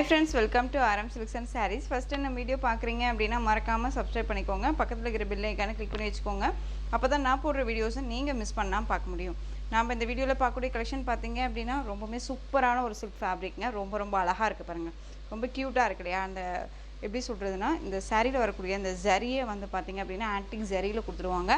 Hi friends, welcome to RM Silks and Sarees. First இந்த video பார்க்குறீங்க அப்படின்னா மறக்காமல் சப்ஸ்கிரைப் பண்ணிக்கோங்க. பக்கத்தில் இருக்கிற பெல் ஐக்கானை கிளிக் பண்ணி வச்சுக்கோங்க. அப்போ தான் நான் போடுற வீடியோஸை நீங்கள் மிஸ் பண்ணாமல் பார்க்க முடியும். நாம் இந்த வீடியோவில் பார்க்கக்கூடிய கலெக்ஷன் பார்த்தீங்க அப்படின்னா ரொம்பவுமே சூப்பரான ஒரு சில்க் ஃபேப்ரிக்ங்க. ரொம்ப அழகாக இருக்குது பாருங்கள். ரொம்ப க்யூட்டாக இருக்கு இல்லையா? அந்த எப்படி சொல்கிறதுனா இந்த சாரியில் வரக்கூடிய அந்த ஜரியை வந்து பார்த்திங்க அப்படின்னா ஆன்டிக் ஜரியில் கொடுத்துருவாங்க.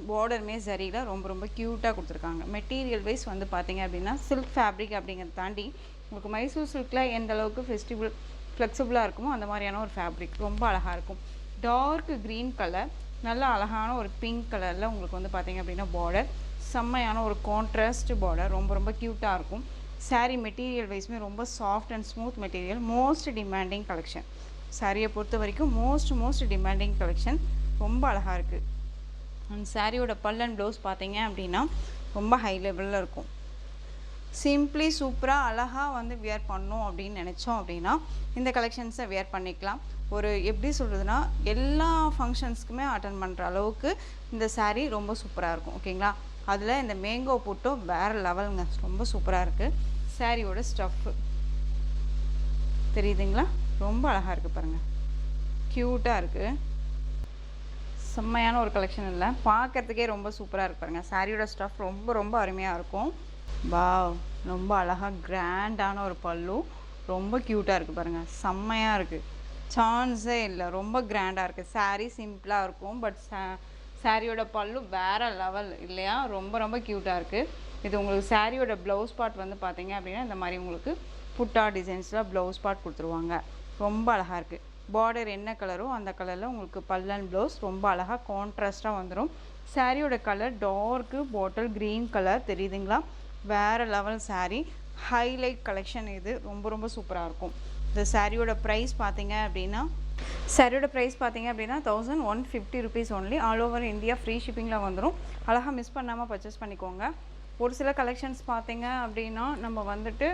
பார்டருமே ஜரியில் ரொம்ப க்யூட்டாக கொடுத்துருக்காங்க. மெட்டீரியல் வைஸ் வந்து பார்த்திங்க அப்படின்னா சில்க் ஃபேப்ரிக் அப்படிங்கிறத தாண்டி உங்களுக்கு மைசூர் சில்கில் எந்த அளவுக்கு ஃப்ளெக்சிபிளாக இருக்குமோ அந்த மாதிரியான ஒரு ஃபேப்ரிக் ரொம்ப அழகாக இருக்கும். டார்க் க்ரீன் கலர், நல்ல அழகான ஒரு பிங்க் கலரில் உங்களுக்கு வந்து பார்த்திங்க அப்படின்னா பார்டர் செம்மையான ஒரு கான்ட்ராஸ்ட் பார்டர் ரொம்ப க்யூட்டாக இருக்கும். சாரீ மெட்டீரியல் வைஸுமே ரொம்ப soft and smooth material. Most demanding collection. சாரியை பொறுத்த வரைக்கும் மோஸ்ட் டிமாண்டிங் கலெக்ஷன். ரொம்ப அழகாக இருக்குது. அந்த சாரியோட பல் அண்ட் ப்ளவுஸ் பார்த்தீங்க அப்படின்னா ரொம்ப ஹை லெவலில் இருக்கும். சிம்பிளி சூப்பராக அழகாக வந்து வியர் பண்ணோம் அப்படின்னு நினச்சோம் அப்படின்னா இந்த கலெக்ஷன்ஸை வியர் பண்ணிக்கலாம். ஒரு எப்படி சொல்கிறதுனா எல்லா ஃபங்க்ஷன்ஸ்க்குமே அட்டன் பண்ணுற அளவுக்கு இந்த சாரீ ரொம்ப சூப்பராக இருக்கும். ஓகேங்களா? அதில் இந்த மேங்கோ புட்டும் வேறு லெவலுங்க. ரொம்ப சூப்பராக இருக்குது. சாரியோட ஸ்டஃப்பு தெரியுதுங்களா? ரொம்ப அழகாக இருக்குது பாருங்கள். க்யூட்டாக இருக்குது. செம்மையான ஒரு கலெக்ஷன் இல்லை, பார்க்குறதுக்கே ரொம்ப சூப்பராக இருக்கு பாருங்கள். சாரியோட ஸ்டஃப் ரொம்ப அருமையாக இருக்கும். வாவ், ரொம்ப அழகாக கிராண்டான ஒரு பல்லு. ரொம்ப க்யூட்டாக இருக்குது பாருங்கள். செம்மையாக இருக்குது. சான்ஸே இல்லை. ரொம்ப கிராண்டாக இருக்குது. சாரீ சிம்பிளாக இருக்கும், பட் சாரியோட பல்லு வேறு லெவல் இல்லையா? ரொம்ப க்யூட்டாக இருக்குது. இது உங்களுக்கு சாரியோட ப்ளவுஸ் பார்ட் வந்து பார்த்தீங்க அப்படின்னா இந்த மாதிரி உங்களுக்கு புட்டா டிசைன்ஸில் ப்ளவுஸ் பார்ட் கொடுத்துருவாங்க. ரொம்ப அழகாக இருக்குது. பார்டர் என்ன கலரோ அந்த கலரில் உங்களுக்கு பல் அண்ட் ப்ளவுஸ் ரொம்ப அழகாக கான்ட்ராஸ்ட்டாக வந்துடும். சாரியோட colour torque bottle green colour தெரியுதுங்களா? வேறு லெவல் சாரீ. ஹைலைட் கலெக்ஷன் இது. ரொம்ப சூப்பராக இருக்கும். இந்த சாரியோட ப்ரைஸ் பார்த்தீங்க அப்படின்னா 1150 rupees only. All over India free ஷிப்பிங்கில் வந்துடும். அழகாக மிஸ் பண்ணாமல் பர்ச்சேஸ் பண்ணிக்கோங்க. ஒரு சில கலெக்ஷன்ஸ் பார்த்தீங்க அப்படின்னா நம்ம வந்துட்டு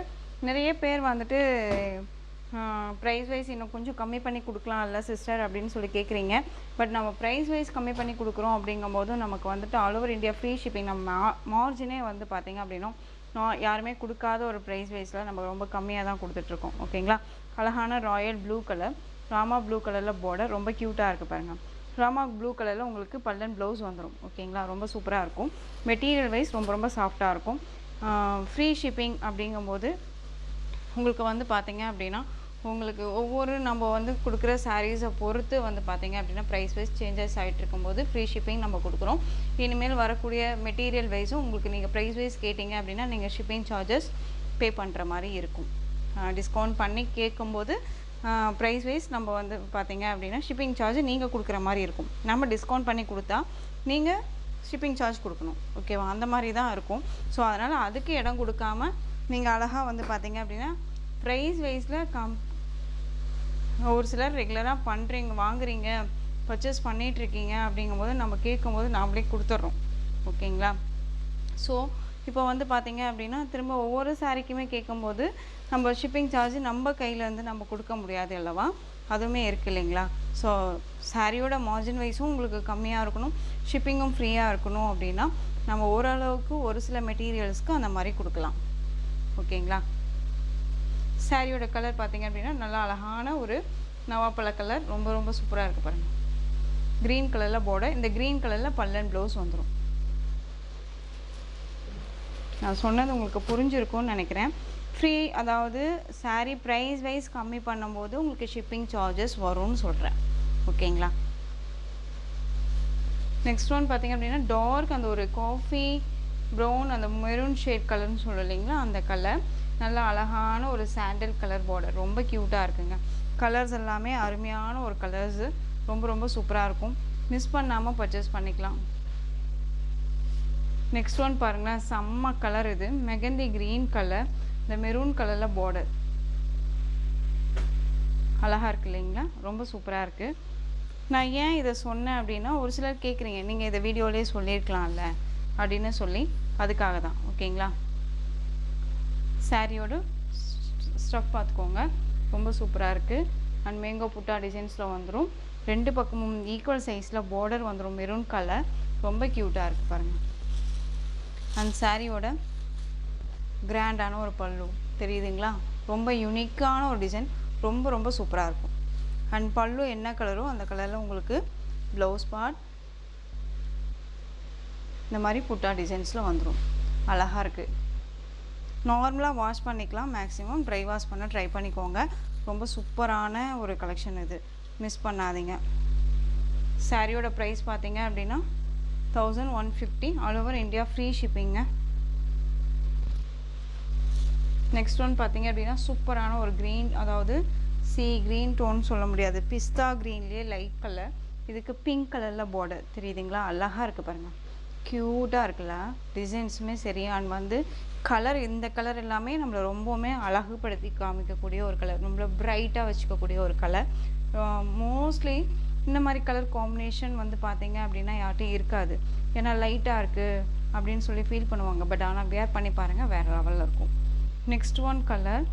நிறைய பேர் வந்துட்டு ப்ரைஸ் வைஸ் இன்னும் கொஞ்சம் கம்மி பண்ணி கொடுக்கலாம் இல்லை சிஸ்டர் அப்படின்னு சொல்லி கேட்குறீங்க. பட் நம்ம ப்ரைஸ் வைஸ் கம்மி பண்ணி கொடுக்குறோம் அப்படிங்கும்போது நமக்கு வந்துட்டு all over India free shipping. நம்ம மார்ஜினே வந்து பார்த்திங்க அப்படின்னா யாருமே கொடுக்காத ஒரு ப்ரைஸ் வைஸில் நம்ம ரொம்ப கம்மியாக தான் கொடுத்துட்ருக்கோம். ஓகேங்களா? அழகான Royal blue colour, Rama blue கலரில் பார்டர் ரொம்ப க்யூட்டாக இருக்குது பாருங்கள். ராமா ப்ளூ கலரில் உங்களுக்கு பல் அண்ட் ப்ளவுஸ் வந்துடும். ஓகேங்களா? ரொம்ப சூப்பராக இருக்கும். மெட்டீரியல் வைஸ் ரொம்ப சாஃப்டாக இருக்கும். ஃப்ரீ ஷிப்பிங் அப்படிங்கும்போது உங்களுக்கு வந்து பார்த்திங்க அப்படின்னா உங்களுக்கு ஒவ்வொரு நம்ம வந்து கொடுக்குற சாரீஸை பொறுத்து வந்து பார்த்திங்க அப்படின்னா ப்ரைஸ் வைஸ் சேஞ்சஸ் ஆகிட்டு இருக்கும்போது ஃப்ரீ ஷிப்பிங் நம்ம கொடுக்குறோம். இனிமேல் வரக்கூடிய மெட்டீரியல் வைஸும் உங்களுக்கு நீங்கள் ப்ரைஸ் வைஸ் கேட்டிங்க அப்படின்னா நீங்கள் ஷிப்பிங் சார்ஜஸ் பே பண்ணுற மாதிரி இருக்கும். டிஸ்கவுண்ட் பண்ணி கேட்கும்போது ப்ரைஸ் வைஸ் நம்ம வந்து பார்த்திங்க அப்படின்னா ஷிப்பிங் சார்ஜ் நீங்கள் கொடுக்குற மாதிரி இருக்கும். நம்ம டிஸ்கவுண்ட் பண்ணி கொடுத்தா நீங்கள் ஷிப்பிங் சார்ஜ் கொடுக்கணும். ஓகேவா? அந்த மாதிரி தான் இருக்கும். ஸோ அதனால் அதுக்கு இடம் கொடுக்காமல் நீங்கள் அழகாக வந்து பார்த்திங்க அப்படின்னா ப்ரைஸ் வைஸில் ஒரு சிலர் ரெகுலராக வாங்குறீங்க, பர்ச்சேஸ் பண்ணிகிட்ருக்கீங்க அப்படிங்கும்போது நம்ம கேட்கும்போது நாமளே கொடுத்துட்றோம். ஓகேங்களா? ஸோ இப்போ வந்து பார்த்திங்க அப்படின்னா திரும்ப ஒவ்வொரு சாரிக்குமே கேட்கும்போது நம்ம ஷிப்பிங் சார்ஜ் நம்ம கையிலேருந்து நம்ம கொடுக்க முடியாது அல்லவா? அதுவுமே இருக்குது இல்லைங்களா? ஸோ சாரியோட மார்ஜின் வைஸும் உங்களுக்கு கம்மியாக இருக்கணும், ஷிப்பிங்கும் ஃப்ரீயாக இருக்கணும் அப்படின்னா நம்ம ஓரளவுக்கு ஒரு சில மெட்டீரியல்ஸ்க்கு அந்த மாதிரி கொடுக்கலாம். ஓகேங்களா? சாரியோட கலர் பார்த்திங்க அப்படின்னா நல்லா அழகான ஒரு நவாப்பழ கலர். ரொம்ப சூப்பராக இருக்குது பாருங்கள். க்ரீன் கலரில் பார்டர், இந்த க்ரீன் கலரில் பல் அண்ட் ப்ளவுஸ் வந்துடும். நான் சொன்னது உங்களுக்கு புரிஞ்சிருக்கும்னு நினைக்கிறேன். ஃப்ரீ, அதாவது சாரீ ப்ரைஸ் வைஸ் கம்மி பண்ணும்போது உங்களுக்கு ஷிப்பிங் சார்ஜஸ் வரும்னு சொல்கிறேன். ஓகேங்களா? நெக்ஸ்ட் ஒன் பார்த்திங்க அப்படின்னா டார்க் அந்த ஒரு காஃபி ப்ரௌன் அந்த மெரூன் ஷேட் கலர்னு சொல்லலைங்களா? அந்த கலர் நல்லா அழகான ஒரு சாண்டல் கலர் பார்டர். ரொம்ப க்யூட்டாக இருக்குங்க. கலர்ஸ் எல்லாமே அருமையான ஒரு கலர்ஸு. ரொம்ப சூப்பராக இருக்கும். மிஸ் பண்ணாமல் பர்ச்சேஸ் பண்ணிக்கலாம். நெக்ஸ்ட் ஒன் பாருங்களேன், செம்ம கலர். இது மெகந்தி க்ரீன் கலர், இந்த மெரூன் கலரில் பார்டர் அழகாக இருக்குது இல்லைங்களா? ரொம்ப சூப்பராக இருக்குது. நான் ஏன் இதை சொன்னேன் அப்படின்னா ஒரு சிலர் கேட்குறீங்க நீங்கள் இதை வீடியோலேயே சொல்லியிருக்கலாம்ல அப்படின்னு சொல்லி, அதுக்காக தான். ஓகேங்களா? சாரியோட ஸ்டஃப் பார்த்துக்கோங்க. ரொம்ப சூப்பராக இருக்குது. அண்ட் மேங்கோ புட்டா டிசைன்ஸில் வந்துடும். ரெண்டு பக்கமும் ஈக்குவல் சைஸில் பார்டர் வந்துடும். மெரூன் கலர் ரொம்ப க்யூட்டாக இருக்குது பாருங்கள். அண்ட் சாரியோட கிராண்டான ஒரு பல்லு தெரியுதுங்களா? ரொம்ப யூனிக்கான ஒரு டிசைன். ரொம்ப ரொம்ப சூப்பராக இருக்கும். அண்ட் பல்லு என்ன கலரோ அந்த கலரில் உங்களுக்கு ப்ளவுஸ் பார்ட் இந்த மாதிரி புட்டா டிசைன்ஸில் வந்துடும். அழகாக இருக்குது. நார்மலாக வாஷ் பண்ணிக்கலாம், மேக்ஸிமம் ட்ரை வாஷ் பண்ண ட்ரை பண்ணிக்கோங்க. ரொம்ப சூப்பரான ஒரு கலெக்ஷன் இது, மிஸ் பண்ணாதீங்க. சாரியோட ப்ரைஸ் பார்த்தீங்க அப்படின்னா 1150, ஆல் ஓவர் இந்தியா ஃப்ரீ ஷிப்பிங்க. நெக்ஸ்ட் ஒன் பார்த்தீங்க அப்படின்னா சூப்பரான ஒரு க்ரீன், அதாவது க்ரீன் டோன் சொல்ல முடியாது, பிஸ்தா க்ரீன்லேயே லைட் கலர், இதுக்கு பிங்க் கலரில் பார்டர் தெரியுதுங்களா, அழகாக இருக்குது பாருங்கள், க்யூட்டாக இருக்குல்ல, டிசைன்ஸுமே சரி. அண்ட் வந்து கலர், இந்த கலர் எல்லாமே நம்மளை ரொம்பவுமே அழகுபடுத்தி காமிக்கக்கூடிய ஒரு கலர், நம்மளை ப்ரைட்டாக வச்சுக்கக்கூடிய ஒரு கலர். மோஸ்ட்லி இந்த மாதிரி கலர் காம்பினேஷன் வந்து பார்த்தீங்க அப்படின்னா யார்ட்டையும் இருக்காது, ஏன்னா லைட்டாக இருக்குது அப்படின்னு சொல்லி ஃபீல் பண்ணுவாங்க. பட் ஆனால் வேர் பண்ணி பாருங்கள், வேறு லெவலில் இருக்கும். நெக்ஸ்ட் ஒன் கலர்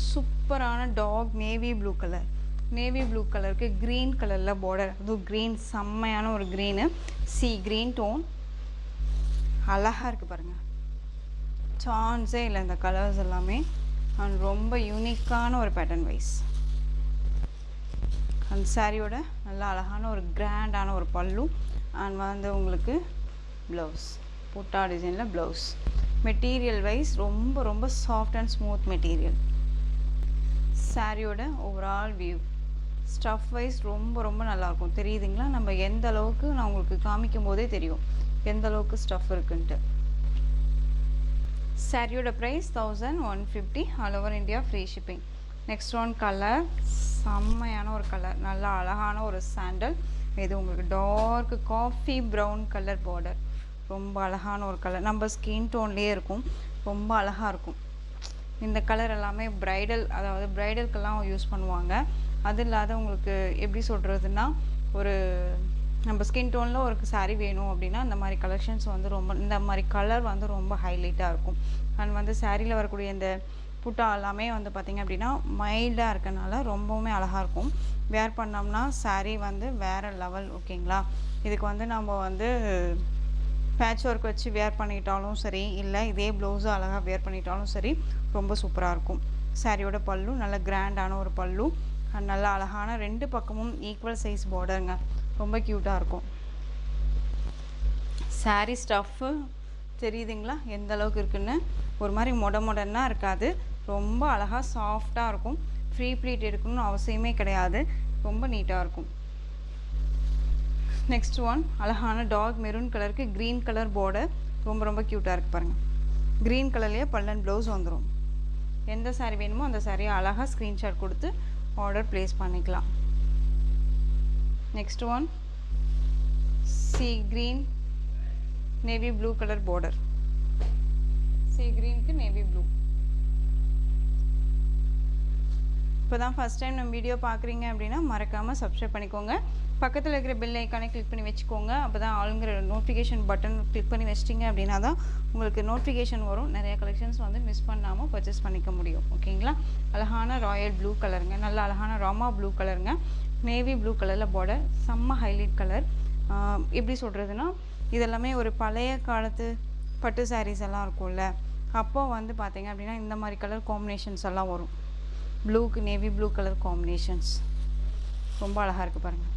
சூப்பரான dark navy blue colour. Navy blue கலருக்கு க்ரீன் கலரில் பார்டர், அதுவும் க்ரீன் செம்மையான ஒரு க்ரீனு, க்ரீன் டோன், அழகாக இருக்குது பாருங்கள், சான்ஸே இல்லை இந்த கலர்ஸ் எல்லாமே. அண்ட் ரொம்ப யூனிக்கான ஒரு பேட்டர்ன் வைஸ். அந்த சாரியோட நல்லா அழகான ஒரு கிராண்டான ஒரு பல்லு. அண்ட் வந்து உங்களுக்கு ப்ளவுஸ் புட்டா டிசைனில் ப்ளவுஸ். மெட்டீரியல் வைஸ் ரொம்ப ரொம்ப சாஃப்ட் அண்ட் ஸ்மூத் மெட்டீரியல். சாரியோட ஓவரால் வியூ ஸ்டஃப் வைஸ் ரொம்ப ரொம்ப நல்லாயிருக்கும். தெரியுதுங்களா, நம்ம எந்த அளவுக்கு நான் உங்களுக்கு காமிக்கும் போதே தெரியும் எந்த அளவுக்கு ஸ்டஃப் இருக்குன்ட்டு. சாரியோட price 1150, all over India free shipping. Next one colour செம்மையான ஒரு கலர், நல்லா அழகான ஒரு சாண்டல். இது உங்களுக்கு dark coffee brown colour border, ரொம்ப அழகான ஒரு கலர், நம்ம ஸ்கின் டோன்லேயே இருக்கும், ரொம்ப அழகாக இருக்கும். இந்த கலர் எல்லாமே ப்ரைடல், அதாவது ப்ரைடலுக்கெல்லாம் யூஸ் பண்ணுவாங்க. அது இல்லாத உங்களுக்கு எப்படி சொல்கிறதுனா, ஒரு நம்ம ஸ்கின் டோனில் ஒரு சாரீ வேணும் அப்படின்னா இந்த மாதிரி கலெக்ஷன்ஸ் வந்து ரொம்ப, இந்த மாதிரி கலர் வந்து ரொம்ப ஹைலைட்டாக இருக்கும். அண்ட் வந்து சாரியில் வரக்கூடிய இந்த புட்டா எல்லாமே வந்து பார்த்திங்க அப்படின்னா மைல்டாக இருக்கனால ரொம்பவுமே அழகாக இருக்கும். வேர் பண்ணோம்னா சாரீ வந்து வேறு லெவல். ஓகேங்களா, இதுக்கு வந்து நம்ம வந்து பேட்ச் ஒர்க் வச்சு வேர் பண்ணிட்டாலும் சரி, இல்லை இதே ப்ளவுஸும் அழகாக வேர் பண்ணிட்டாலும் சரி, ரொம்ப சூப்பராக இருக்கும். சாரியோட பல்லு நல்ல கிராண்டான ஒரு பல்லு, நல்ல அழகான ரெண்டு பக்கமும் ஈக்குவல் சைஸ் பார்டருங்க, ரொம்ப க்யூட்டாக இருக்கும். சாரீ ஸ்டஃப்பு தெரியுதுங்களா எந்த அளவுக்கு இருக்குன்னு, ஒரு மாதிரி மொடன்னா இருக்காது, ரொம்ப அழகாக சாஃப்டாக இருக்கும். ஃப்ரீ ப்ளீட் எடுக்கணும்னு அவசியமே கிடையாது, ரொம்ப நீட்டாக இருக்கும். நெக்ஸ்ட் ஒன் அழகான டார்க் மெரூன் கலருக்கு க்ரீன் கலர் பார்டர், ரொம்ப ரொம்ப க்யூட்டாக இருக்குது பாருங்கள். க்ரீன் கலர்லேயே பல்லன் ப்ளவுஸ் வந்துடும். எந்த சாரீ வேணுமோ அந்த சாரியை அழகாக ஸ்க்ரீன்ஷாட் கொடுத்து ஆர்டர் ப்ளேஸ் பண்ணிக்கலாம். Next one green navy blue colour border, க்ரீனுக்கு நேவி ப்ளூ. இப்போ தான் ஃபஸ்ட் டைம் நம்ம வீடியோ பார்க்குறீங்க அப்படின்னா மறக்காமல் சப்ஸ்கிரைப் பண்ணிக்கோங்க. பக்கத்தில் இருக்கிற பெல் ஐக்கானை கிளிக் பண்ணி வச்சுக்கோங்க. அப்போ தான் ஆளுங்கிற நோட்டிஃபிகேஷன் பட்டன் கிளிக் பண்ணி வச்சிட்டிங்க அப்படின்னா தான் உங்களுக்கு நோட்டிஃபிகேஷன் வரும். நிறைய கலெக்ஷன்ஸ் வந்து மிஸ் பண்ணாமல் பர்ச்சேஸ் பண்ணிக்க முடியும். ஓகேங்களா, அழகான ராயல் ப்ளூ கலருங்க, நல்ல அழகான ராமா ப்ளூ கலருங்க, நேவி ப்ளூ கலரில் பார்டர், செம்ம ஹைலைட் கலர். எப்படி சொல்கிறதுனா, இதெல்லாமே ஒரு பழைய காலத்து பட்டு சாரீஸ் எல்லாம் இருக்கும்ல, அப்போ வந்து பார்த்திங்க அப்படின்னா இந்த மாதிரி கலர் காம்பினேஷன்ஸ் எல்லாம் வரும். ப்ளூக்கு நேவி ப்ளூ கலர் காம்பினேஷன்ஸ் ரொம்ப அழகாக இருக்குது பாருங்கள்.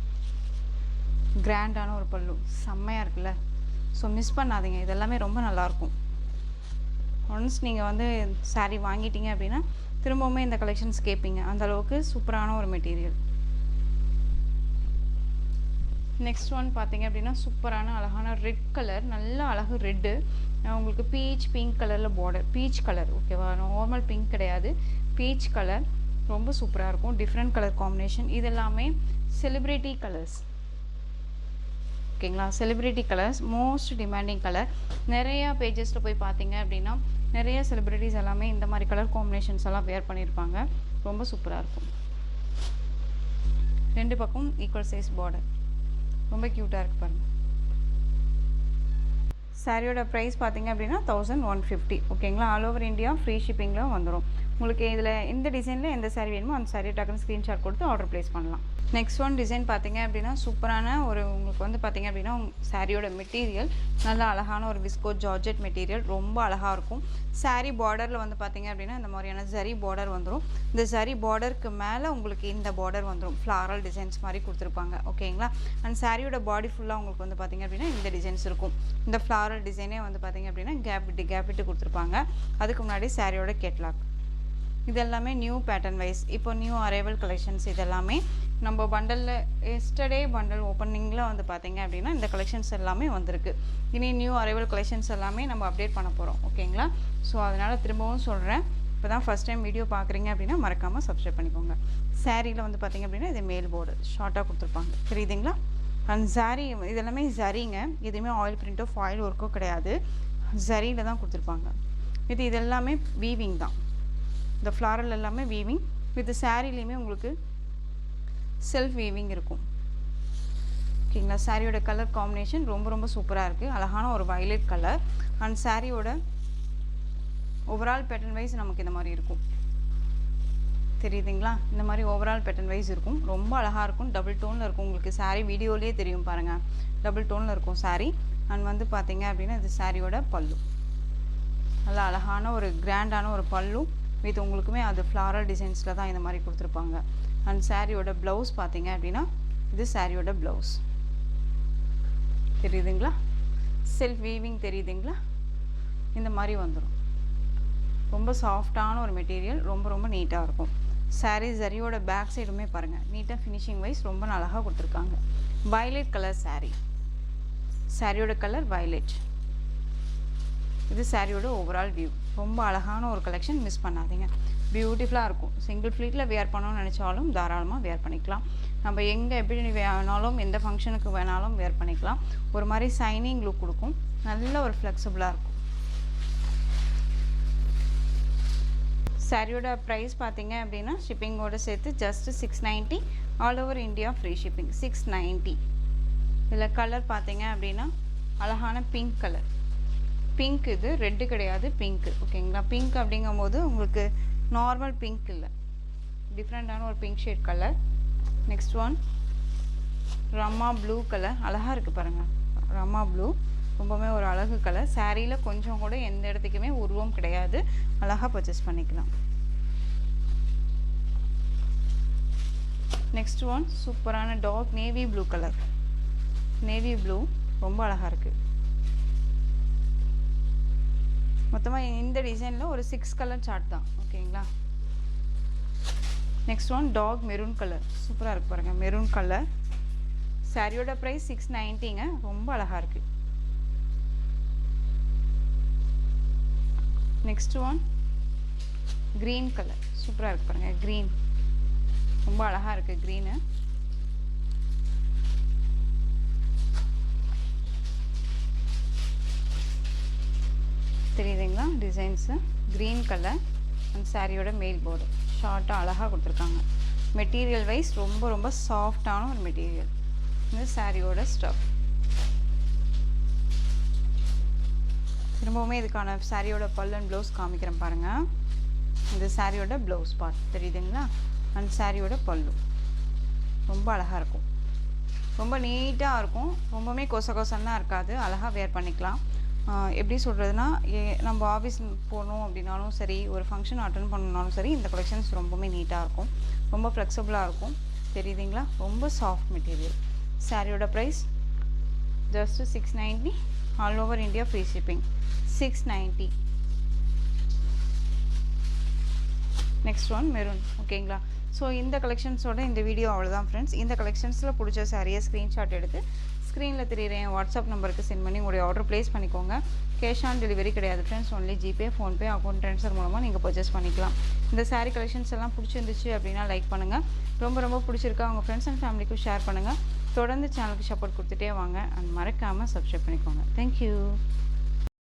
கிராண்டான ஒரு பல்லு, செம்மையாக இருக்குல்ல. ஸோ மிஸ் பண்ணாதீங்க, இதெல்லாமே ரொம்ப நல்லாயிருக்கும். ஒன்ஸ் நீங்கள் வந்து சாரீ வாங்கிட்டீங்க அப்படின்னா திரும்பவுமே இந்த கலெக்ஷன்ஸ் கேட்பீங்க, அந்தளவுக்கு சூப்பரான ஒரு மெட்டீரியல். நெக்ஸ்ட் ஒன் பார்த்தீங்க அப்படின்னா சூப்பரான அழகான ரெட் கலர், நல்ல அழகு ரெட்டு, உங்களுக்கு பீச் பிங்க் கலரில் பார்டர், பீச் கலர். ஓகேவா, நார்மல் பிங்க் கிடையாது, பீச் கலர், ரொம்ப சூப்பராக இருக்கும். டிஃப்ரெண்ட் கலர் காம்பினேஷன், இது எல்லாமே செலிப்ரிட்டி கலர்ஸ். ஓகேங்களா, celebrity colours, most demanding colour. நிறையா பேஜஸில் போய் பார்த்தீங்க அப்படின்னா நிறைய செலிப்ரிட்டிஸ் எல்லாமே இந்த மாதிரி கலர் காம்பினேஷன்ஸ் எல்லாம் வேர் பண்ணியிருப்பாங்க, ரொம்ப சூப்பராக இருக்கும். ரெண்டு பக்கம் ஈக்குவல் சைஸ் பார்டர், ரொம்ப க்யூட்டாக இருக்குது பாருங்கள். சாரியோட ப்ரைஸ் பார்த்தீங்க அப்படின்னா 1150. ஓகேங்களா, ஆல் ஓவர் இந்தியா ஃப்ரீ ஷிப்பிங்கில் வந்துடும். உங்களுக்கு இதில் இந்த டிசைனில் எந்த சாரீ வேணுமோ அந்த சாரியை டக்குன்னு ஸ்க்ரீன்ஷாட் கொடுத்து ஆர்டர் ப்ளேஸ் பண்ணலாம். நெக்ஸ்ட் ஒன் டிசைன் பார்த்தீங்க அப்படின்னா சூப்பரான ஒரு உங்களுக்கு வந்து பார்த்தீங்க அப்படின்னா சாரியோட மெட்டீரியல் நல்லா அழகான ஒரு விஸ்கோ ஜார்ஜெட் மெட்டீரியல் ரொம்ப அழகாக இருக்கும். சாரீ பார்டரில் வந்து பார்த்தீங்க அப்படின்னா இந்த மாதிரியான ஜரி பார்டர் வந்துடும். இந்த ஜரி பார்டருக்கு மேலே உங்களுக்கு இந்த பார்டர் வந்துடும், ஃப்ளாரல் டிசைன்ஸ் மாதிரி கொடுத்துருப்பாங்க. ஓகேங்களா? அண்ட் சாரியோட பாடி ஃபுல்லாக உங்களுக்கு வந்து பார்த்தீங்க அப்படின்னா இந்த டிசைன்ஸ் இருக்கும். இந்த ஃப்ளாரல் டிசைனே வந்து பார்த்தீங்க அப்படின்னா கேப் விட்டு கொடுத்துருப்பாங்க. அதுக்கு முன்னாடி சாரியோட கேட்லாக். இதெல்லாமே நியூ பேட்டர்ன் வைஸ், இப்போ நியூ அரைவல் கலெக்ஷன்ஸ். இதெல்லாமே நம்ம பண்டலில் எஸ்டர்டே பண்டல் ஓப்பனிங்கில் வந்து பார்த்தீங்க அப்படின்னா இந்த கலெக்ஷன்ஸ் எல்லாமே வந்திருக்கு. இனி நியூ அரைவல் கலெக்ஷன்ஸ் எல்லாமே நம்ம அப்டேட் பண்ண போகிறோம். ஓகேங்களா? ஸோ அதனால் திரும்பவும் சொல்கிறேன், இப்போ தான் ஃபஸ்ட் டைம் வீடியோ பார்க்குறீங்க அப்படின்னா மறக்காமல் சப்ஸ்கிரைப் பண்ணிக்கோங்க. சாரியில் வந்து பார்த்தீங்க அப்படின்னா இது மேல் போர்டு ஷார்ட்டாக கொடுத்துருப்பாங்க, தெரியுதுங்களா? அண்ட் சாரீ இதெல்லாமே ஜரிங்க, எதுவுமே ஆயில் பிரிண்ட்டோ ஃபாயில் ஒர்க்கோ கிடையாது, ஜரியில் தான் கொடுத்துருப்பாங்க. இது எல்லாமே வீவிங் தான். இந்த ஃப்ளாரல் எல்லாமே வீவிங் வித் சாரீலையுமே உங்களுக்கு செல்ஃப் வீவிங் இருக்கும். ஓகேங்களா? சாரியோட கலர் காம்பினேஷன் ரொம்ப சூப்பராக இருக்குது, அழகான ஒரு வயலட் கலர். அண்ட் சாரியோட ஓவரால் பேட்டர்ன் வைஸ் நமக்கு இந்த மாதிரி இருக்கும், தெரியுதுங்களா? இந்த மாதிரி ஓவரால் பேட்டர்ன் வைஸ் இருக்கும், ரொம்ப அழகாக இருக்கும். டபுள் டோனில் இருக்கும், உங்களுக்கு சாரீ வீடியோலேயே தெரியும் பாருங்கள், டபுள் டோனில் இருக்கும் சாரீ. அண்ட் வந்து பார்த்தீங்க அப்படின்னா இது சாரியோட பல்லு, நல்லா அழகான ஒரு கிராண்டான ஒரு பல்லு வித் உங்களுக்குமே அது ஃப்ளாரல் டிசைன்ஸில் தான் இந்த மாதிரி கொடுத்துருப்பாங்க. அண்ட் சாரியோட ப்ளவுஸ் பார்த்தீங்க அப்படின்னா இது சாரியோட ப்ளவுஸ், தெரியுதுங்களா? செல்ஃப் வீவிங் தெரியுதுங்களா? இந்த மாதிரி வந்துடும். ரொம்ப சாஃப்டான ஒரு மெட்டீரியல், ரொம்ப நீட்டாக இருக்கும். சாரீ ஜரியோட பேக் சைடுமே பாருங்கள், நீட்டாக ஃபினிஷிங் வைஸ் ரொம்ப அழகாக கொடுத்துருக்காங்க. வயலட் கலர் சாரீ, சாரியோட கலர் வயலட். இது சாரியோட ஓவரால் வியூ, ரொம்ப அழகான ஒரு கலெக்ஷன், மிஸ் பண்ணாதீங்க. பியூட்டிஃபுல்லாக இருக்கும். சிங்கிள் ஃப்ளீட்டில் வேர் பண்ணணும்னு நினச்சாலும் தாராளமாக வேர் பண்ணிக்கலாம். நம்ம எங்கே எப்படி வேணாலும் எந்த ஃபங்க்ஷனுக்கு வேணாலும் வேர் பண்ணிக்கலாம். ஒரு மாதிரி சைனிங் லுக் கொடுக்கும், நல்ல ஒரு ஃப்ளெக்சிபிளாக இருக்கும். சாரியோட ப்ரைஸ் பார்த்தீங்க அப்படின்னா ஷிப்பிங்கோடு சேர்த்து just 690, all over India free shipping. 690. இதில் கலர் பார்த்தீங்க அப்படின்னா அழகான பிங்க் கலர். பிங்க், இது ரெட்டு கிடையாது, பிங்க்கு. ஓகேங்களா? பிங்க் அப்படிங்கும்போது உங்களுக்கு நார்மல் பிங்க் இல்லை, டிஃப்ரெண்ட்டான ஒரு pink shade colour. Next one ரம்மா ப்ளூ கலர், அழகாக இருக்குது பாருங்கள். ரம்மா ப்ளூ ரொம்பவுமே ஒரு அழகு கலர். சாரியில் கொஞ்சம் கூட எந்த இடத்துக்குமே உருவம் கிடையாது, அழகாக பர்ச்சேஸ் பண்ணிக்கலாம். நெக்ஸ்ட் ஒன் சூப்பரான dark navy blue colour. Navy blue ரொம்ப அழகாக இருக்குது. மொத்தமாக இந்த டிசைனில் ஒரு 6 கலர் சார்ட் தான். ஓகேங்களா? Next one dark maroon colour, சூப்பராக இருக்குது பாருங்கள், மெரூன் கலர். சாரியோட ப்ரைஸ் 690ங்க, ரொம்ப அழகாக இருக்குது. நெக்ஸ்ட் ஒன் க்ரீன் கலர், சூப்பராக இருக்குது பாருங்கள், க்ரீன் ரொம்ப அழகாக இருக்குது க்ரீனு. தெரியுதுங்களா டிசைன்ஸு? க்ரீன் கலர் அண்ட் சாரியோட மேல் போர்டு ஷார்ட்டாக அழகாக கொடுத்துருக்காங்க. மெட்டீரியல் வைஸ் ரொம்ப சாஃப்டான ஒரு மெட்டீரியல். இந்த சாரியோட ஸ்டஃப். திரும்பவுமே இதுக்கான சாரியோட பல்லு அண்ட் ப்ளவுஸ் காமிக்கிறேன் பாருங்கள். இந்த சாரியோட ப்ளவுஸ் பார்ட் தெரியுதுங்களா? அண்ட் சாரியோட பல்லு ரொம்ப அழகாக இருக்கும், ரொம்ப நீட்டாக இருக்கும், ரொம்பவுமே கொசன்னு தான் இருக்காது, அழகாக வேர் பண்ணிக்கலாம். எப்படி சொல்கிறதுனா, நம்ம ஆஃபீஸ் போகணும் அப்படின்னாலும் சரி, ஒரு ஃபங்க்ஷன் அட்டன் பண்ணணுனாலும் சரி, இந்த கலெக்ஷன்ஸ் ரொம்பவுமே நீட்டாக இருக்கும், ரொம்ப ஃப்ளெக்சிபிளாக இருக்கும். தெரியுதுங்களா? ரொம்ப சாஃப்ட் மெட்டீரியல். சாரியோட price just 690, all over India free shipping. 690. Next one maroon. ஓகேங்களா? ஸோ இந்த கலெக்ஷன்ஸோட இந்த வீடியோ அவ்வளோதான் ஃப்ரெண்ட்ஸ். இந்த கலெக்ஷன்ஸில் பிடிச்ச சாரியை ஸ்க்ரீன்ஷாட் எடுத்து ஸ்க்ரீனில் தெரியுற என் வாட்ஸ்அப் நம்பருக்கு சென்ட் பண்ணி உங்களுடைய ஆர்டர் ப்ளேஸ் பண்ணிக்கோங்க. கேஷ் ஆன் டெலிவரி கிடையாது friends, only GPay, PhonePe, account transfer மூலமாக நீங்கள் பர்ச்சேஸ் பண்ணிக்கலாம். இந்த சாரீ கலெக்ஷன்ஸ் எல்லாம் பிடிச்சிருந்துச்சு அப்படின்னா லைக் பண்ணுங்கள். ரொம்ப பிடிச்சிருக்கா உங்கள் ஃப்ரெண்ட்ஸ் அண்ட் ஃபேமிலிக்கும் ஷேர் பண்ணுங்கள். தொடர்ந்து சேனலுக்கு சப்போர்ட் கொடுத்துட்டே வாங்க. அண்ட் மறக்காமல் சப்ஸ்கிரைப் பண்ணிக்கோங்க. தேங்க்யூ.